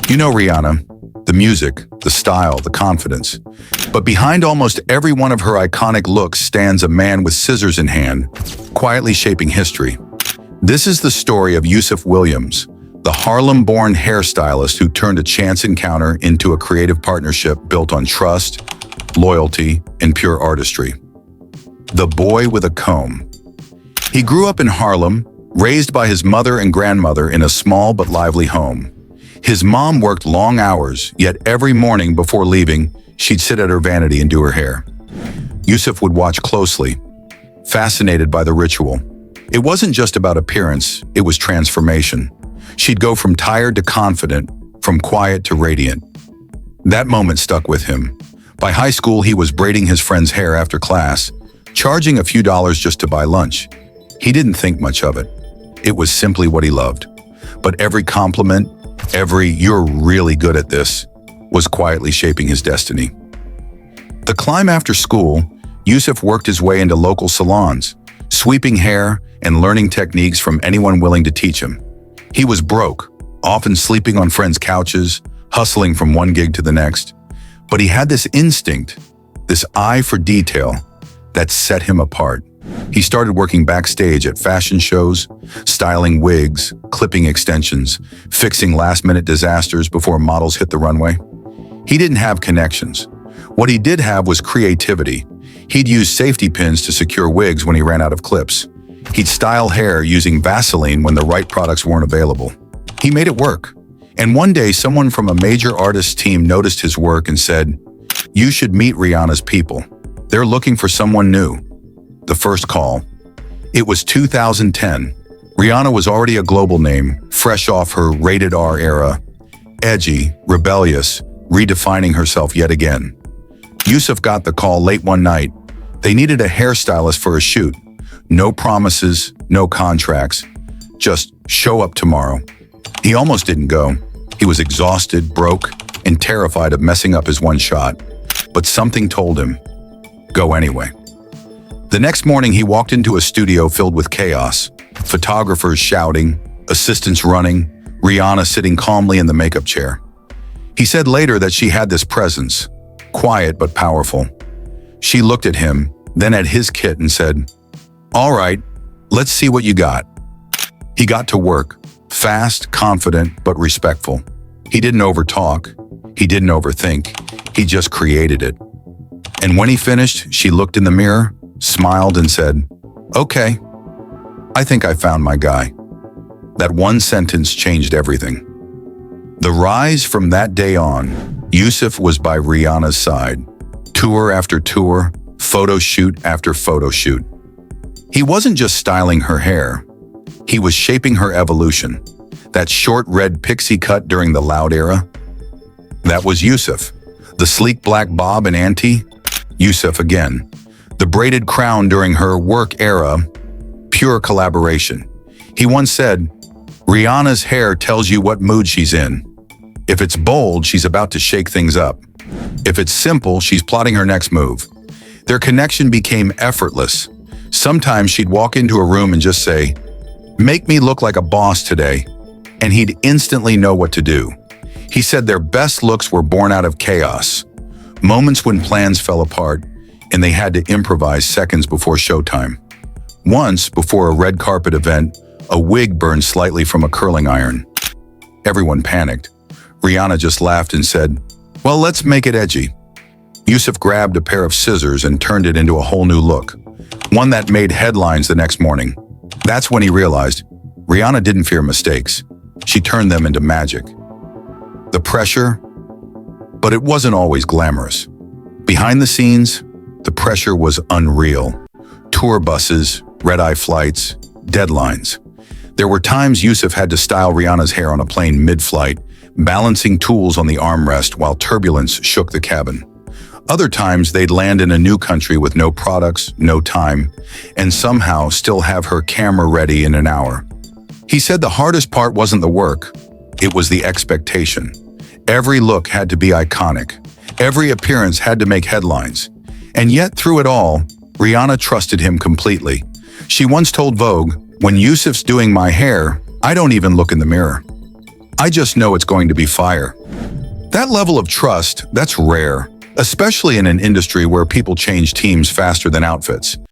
You know Rihanna, the music, the style, the confidence. But behind almost every one of her iconic looks stands a man with scissors in hand, quietly shaping history. This is the story of Yusef Williams, the Harlem-born hairstylist who turned a chance encounter into a creative partnership built on trust, loyalty, and pure artistry. The boy with a comb. He grew up in Harlem, raised by his mother and grandmother in a small but lively home. His mom worked long hours, yet every morning before leaving, she'd sit at her vanity and do her hair. Yusef would watch closely, fascinated by the ritual. It wasn't just about appearance, it was transformation. She'd go from tired to confident, from quiet to radiant. That moment stuck with him. By high school, he was braiding his friend's hair after class, charging a few dollars just to buy lunch. He didn't think much of it. It was simply what he loved. But every compliment, every "you're really good at this," was quietly shaping his destiny. The climb after school, Yusef worked his way into local salons, sweeping hair and learning techniques from anyone willing to teach him. He was broke, often sleeping on friends' couches, hustling from one gig to the next. But he had this instinct, this eye for detail, that set him apart. He started working backstage at fashion shows, styling wigs, clipping extensions, fixing last-minute disasters before models hit the runway. He didn't have connections. What he did have was creativity. He'd use safety pins to secure wigs when he ran out of clips. He'd style hair using Vaseline when the right products weren't available. He made it work. And one day, someone from a major artist's team noticed his work and said, "You should meet Rihanna's people. They're looking for someone new." The first call. It was 2010. Rihanna was already a global name, fresh off her rated R era, edgy, rebellious, redefining herself yet again. Yusef got the call late one night. They needed a hairstylist for a shoot. No promises, no contracts, just show up tomorrow. He almost didn't go. He was exhausted, broke, and terrified of messing up his one shot. But something told him, go anyway. The next morning, he walked into a studio filled with chaos. Photographers shouting, assistants running, Rihanna sitting calmly in the makeup chair. He said later that she had this presence, quiet but powerful. She looked at him, then at his kit and said, "All right, let's see what you got." He got to work, fast, confident, but respectful. He didn't overtalk. He didn't overthink. He just created it. And when he finished, she looked in the mirror, smiled and said, "Okay, I think I found my guy." That one sentence changed everything. The rise from that day on, Yusef was by Rihanna's side. Tour after tour, photo shoot after photo shoot. He wasn't just styling her hair. He was shaping her evolution. That short red pixie cut during the Loud era, that was Yusef. The sleek black bob and ante, Yusef again. The braided crown during her work era, pure collaboration. He once said, "Rihanna's hair tells you what mood she's in. If it's bold, she's about to shake things up. If it's simple, she's plotting her next move." Their connection became effortless. Sometimes she'd walk into a room and just say, "Make me look like a boss today," and he'd instantly know what to do. He said their best looks were born out of chaos, moments when plans fell apart, and they had to improvise seconds before showtime. Once, before a red carpet event, a wig burned slightly from a curling iron. Everyone panicked. Rihanna just laughed and said, "Well, let's make it edgy." Yusef grabbed a pair of scissors and turned it into a whole new look, one that made headlines the next morning. That's when he realized Rihanna didn't fear mistakes. She turned them into magic. The pressure, but it wasn't always glamorous. Behind the scenes, the pressure was unreal. Tour buses, red-eye flights, deadlines. There were times Yusef had to style Rihanna's hair on a plane mid-flight, balancing tools on the armrest while turbulence shook the cabin. Other times they'd land in a new country with no products, no time, and somehow still have her camera ready in an hour. He said the hardest part wasn't the work, it was the expectation. Every look had to be iconic. Every appearance had to make headlines. And yet, through it all, Rihanna trusted him completely. She once told Vogue, "When Yusef's doing my hair, I don't even look in the mirror." I just know it's going to be fire. That level of trust, that's rare, especially in an industry where people change teams faster than outfits.